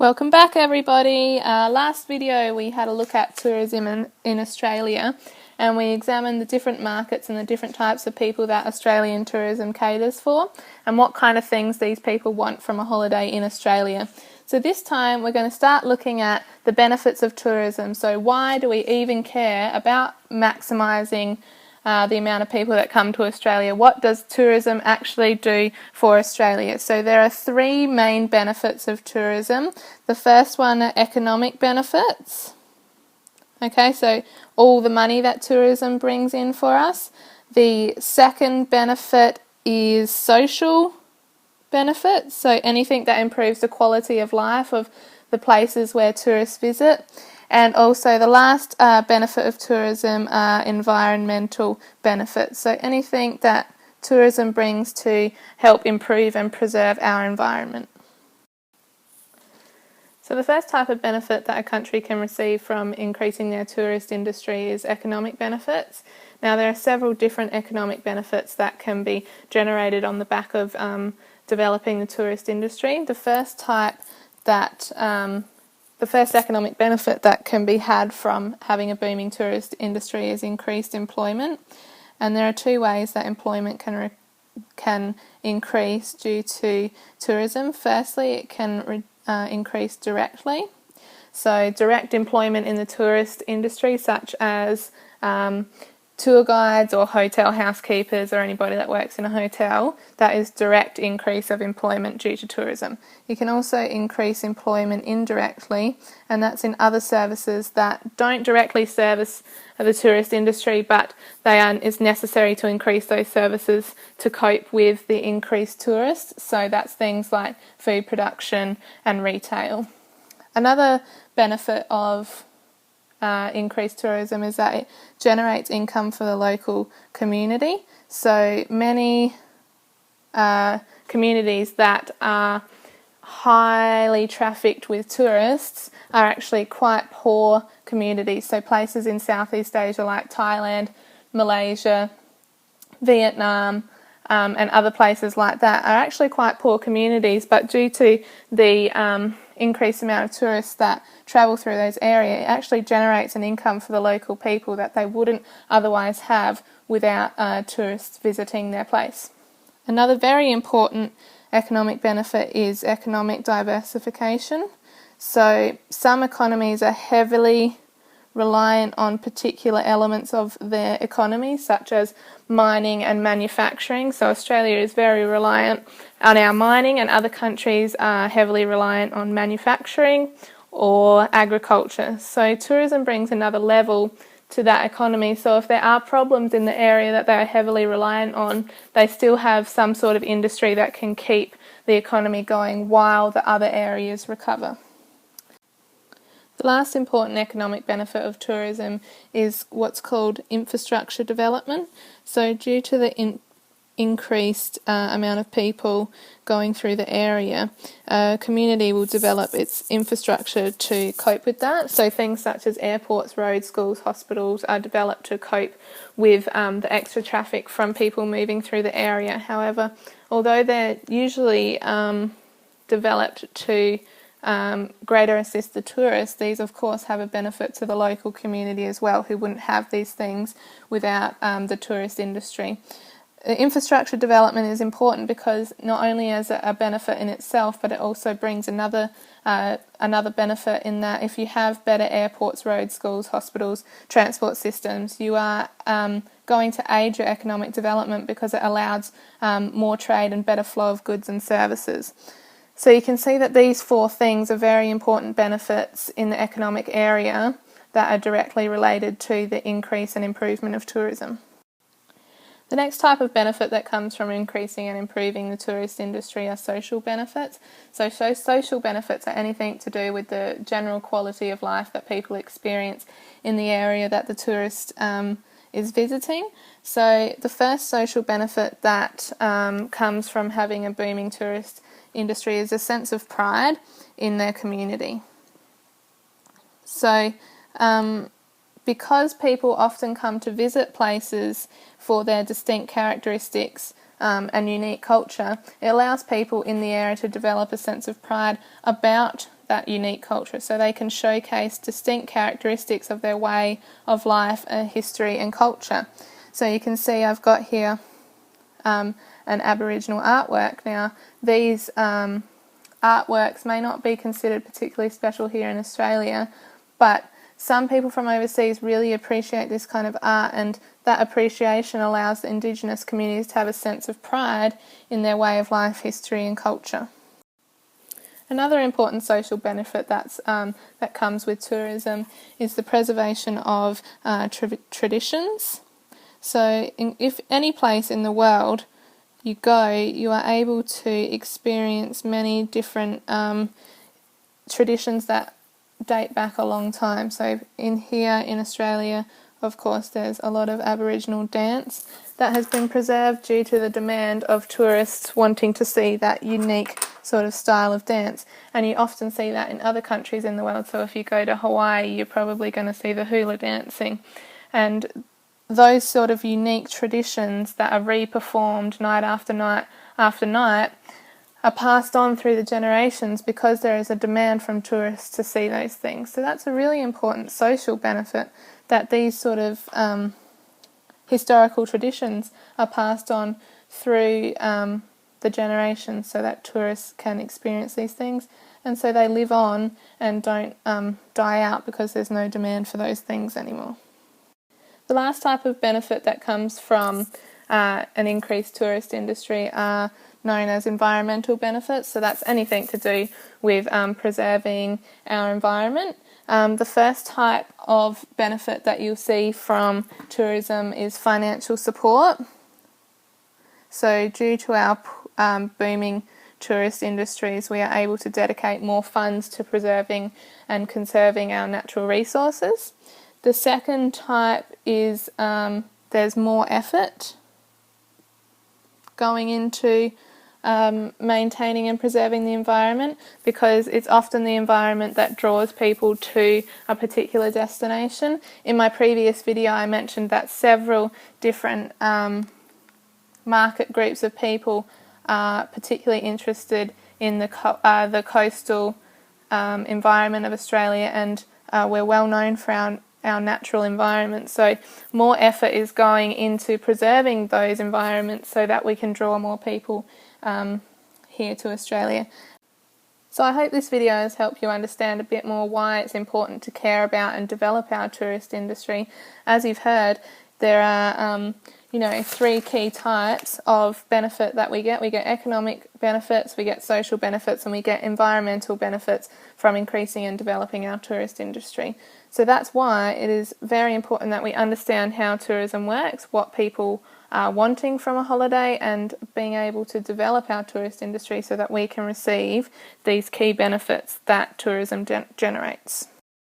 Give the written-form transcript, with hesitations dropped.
Welcome back, everybody. Last video we had a look at tourism in Australia, and we examined the different markets and the different types of people that Australian tourism caters for and what kind of things these people want from a holiday in Australia. So this time we're going to start looking at the benefits of tourism. So why do we even care about maximising the amount of people that come to Australia? What does tourism actually do for Australia? So there are three main benefits of tourism. The first one are economic benefits. Okay, so all the money that tourism brings in for us. The second benefit is social benefits, so anything that improves the quality of life of the places where tourists visit. And also the last benefit of tourism are environmental benefits, so anything that tourism brings to help improve and preserve our environment. So the first type of benefit that a country can receive from increasing their tourist industry is economic benefits. Now there are several different economic benefits that can be generated on the back of developing the tourist industry. The first economic benefit that can be had from having a booming tourist industry is increased employment. And there are two ways that employment can increase due to tourism. Firstly, it can increase directly. So direct employment in the tourist industry, such as tour guides or hotel housekeepers or anybody that works in a hotel, that is direct increase of employment due to tourism. You can also increase employment indirectly, and that's in other services that don't directly service the tourist industry, but it's necessary to increase those services to cope with the increased tourists. So that's things like food production and retail. Another benefit of increased tourism is that it generates income for the local community. So many communities that are highly trafficked with tourists are actually quite poor communities. So places in Southeast Asia like Thailand, Malaysia, Vietnam, and other places like that are actually quite poor communities, but due to the increased amount of tourists that travel through those areas, it actually generates an income for the local people that they wouldn't otherwise have without tourists visiting their place. Another very important economic benefit is economic diversification. So some economies are heavily reliant on particular elements of their economy, such as mining and manufacturing. So Australia is very reliant on our mining, and other countries are heavily reliant on manufacturing or agriculture. So tourism brings another level to that economy. So if there are problems in the area that they are heavily reliant on, they still have some sort of industry that can keep the economy going while the other areas recover. The last important economic benefit of tourism is what's called infrastructure development. So due to the increased amount of people going through the area, a community will develop its infrastructure to cope with that. So things such as airports, roads, schools, hospitals are developed to cope with the extra traffic from people moving through the area. However, although they're usually developed to greater assist the tourists, these of course have a benefit to the local community as well, who wouldn't have these things without the tourist industry. Infrastructure development is important because not only is it a benefit in itself, but it also brings another benefit in that if you have better airports, roads, schools, hospitals, transport systems, you are going to aid your economic development because it allows more trade and better flow of goods and services. So you can see that these four things are very important benefits in the economic area that are directly related to the increase and improvement of tourism. The next type of benefit that comes from increasing and improving the tourist industry are social benefits. So social benefits are anything to do with the general quality of life that people experience in the area that the tourist is visiting. So the first social benefit that comes from having a booming tourist industry is a sense of pride in their community. So because people often come to visit places for their distinct characteristics and unique culture, it allows people in the area to develop a sense of pride about that unique culture, so they can showcase distinct characteristics of their way of life, history and culture. So you can see I've got here an Aboriginal artwork. Now these artworks may not be considered particularly special here in Australia, but some people from overseas really appreciate this kind of art, and that appreciation allows the Indigenous communities to have a sense of pride in their way of life, history and culture. Another important social benefit that comes with tourism is the preservation of traditions. So if any place in the world you go, you are able to experience many different traditions that date back a long time. So here in Australia, of course, there's a lot of Aboriginal dance that has been preserved due to the demand of tourists wanting to see that unique sort of style of dance. And you often see that in other countries in the world. So if you go to Hawaii, you're probably going to see the hula dancing. And those sort of unique traditions that are re-performed night after night after night are passed on through the generations because there is a demand from tourists to see those things. So that's a really important social benefit, that these sort of historical traditions are passed on through the generations so that tourists can experience these things, and so they live on and don't die out because there's no demand for those things anymore. The last type of benefit that comes from an increased tourist industry are known as environmental benefits. So that's anything to do with preserving our environment. The first type of benefit that you'll see from tourism is financial support. So due to our booming tourist industries, we are able to dedicate more funds to preserving and conserving our natural resources. The second type is there's more effort going into maintaining and preserving the environment, because it's often the environment that draws people to a particular destination. In my previous video I mentioned that several different market groups of people are particularly interested in the coastal environment of Australia, and we're well known for our natural environment. So more effort is going into preserving those environments so that we can draw more people here to Australia. So I hope this video has helped you understand a bit more why it's important to care about and develop our tourist industry. As you've heard, there are three key types of benefit that we get. We get economic benefits, we get social benefits, and we get environmental benefits from increasing and developing our tourist industry. So that's why it is very important that we understand how tourism works, what people are wanting from a holiday, and being able to develop our tourist industry so that we can receive these key benefits that tourism generates.